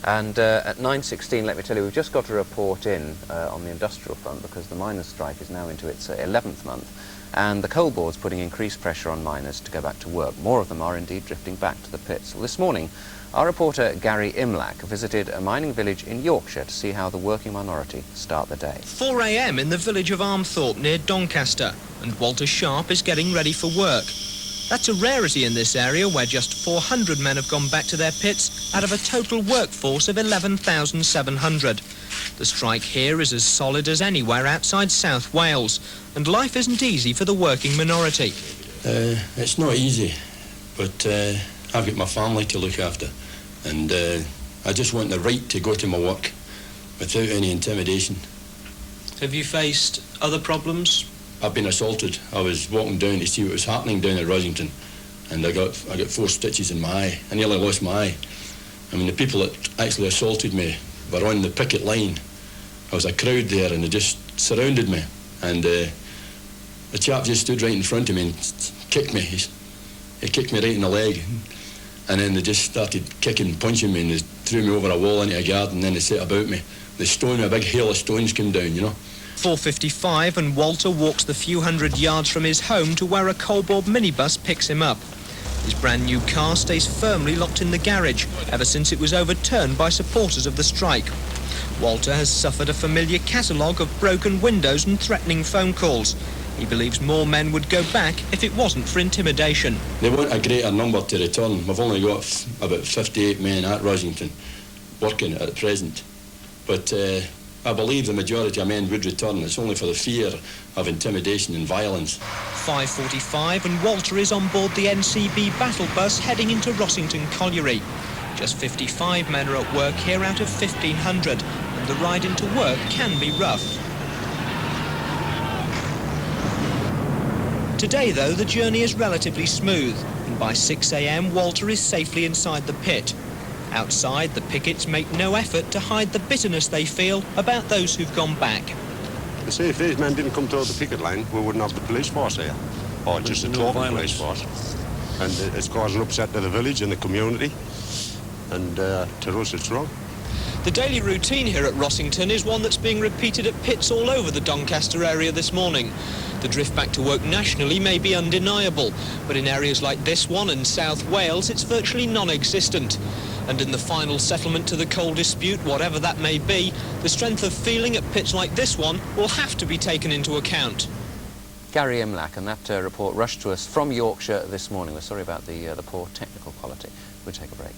And at 9:16, let me tell you, we've just got a report in on the industrial front because the miners' strike is now into its 11th month, and the coal board's putting increased pressure on miners to go back to work. More of them are indeed drifting back to the pits. Well, this morning, our reporter Gary Imlach visited a mining village in Yorkshire to see how the working minority start the day. 4 a.m. in the village of Armthorpe near Doncaster, and Walter Sharp is getting ready for work. That's a rarity in this area, where just 400 men have gone back to their pits out of a total workforce of 11,700. The strike here is as solid as anywhere outside South Wales, and life isn't easy for the working minority. It's not easy, but I've got my family to look after, and I just want the right to go to my work without any intimidation. Have you faced other problems? I've been assaulted. I was walking down to see what was happening down at Rosington, and I got 4 stitches in my eye. I nearly lost my eye. I mean, the people that actually assaulted me were on the picket line. There was a crowd there, and they just surrounded me, and the chap just stood right in front of me and kicked me. He kicked me right in the leg, and then they just started kicking and punching me, and they threw me over a wall into a garden, and then they set about me. They stoned me, a big hail of stones came down, you know. 4:55, and Walter walks the few hundred yards from his home to where a coalboard minibus picks him up. His brand new car stays firmly locked in the garage ever since it was overturned by supporters of the strike. Walter has suffered a familiar catalogue of broken windows and threatening phone calls. He believes more men would go back if it wasn't for intimidation. They want a greater number to return. We've only got about 58 men at Rosington working at present, but I believe the majority of men would return. It's only for the fear of intimidation and violence. 5:45, and Walter is on board the NCB battle bus heading into Rossington Colliery. Just 55 men are at work here out of 1,500, and the ride into work can be rough. Today, though, the journey is relatively smooth, and by 6 a.m, Walter is safely inside the pit. Outside, the pickets make no effort to hide the bitterness they feel about those who've gone back. You see, if these men didn't come to the picket line, we wouldn't have the police force here, or just a talking police force. And it's causing upset to the village and the community, and to us it's wrong. The daily routine here at Rossington is one that's being repeated at pits all over the Doncaster area this morning. The drift back to work nationally may be undeniable, but in areas like this one and South Wales, it's virtually non-existent. And in the final settlement to the coal dispute, whatever that may be, the strength of feeling at pits like this one will have to be taken into account. Gary Imlach, and that report rushed to us from Yorkshire this morning. We're sorry about the poor technical quality. We'll take a break.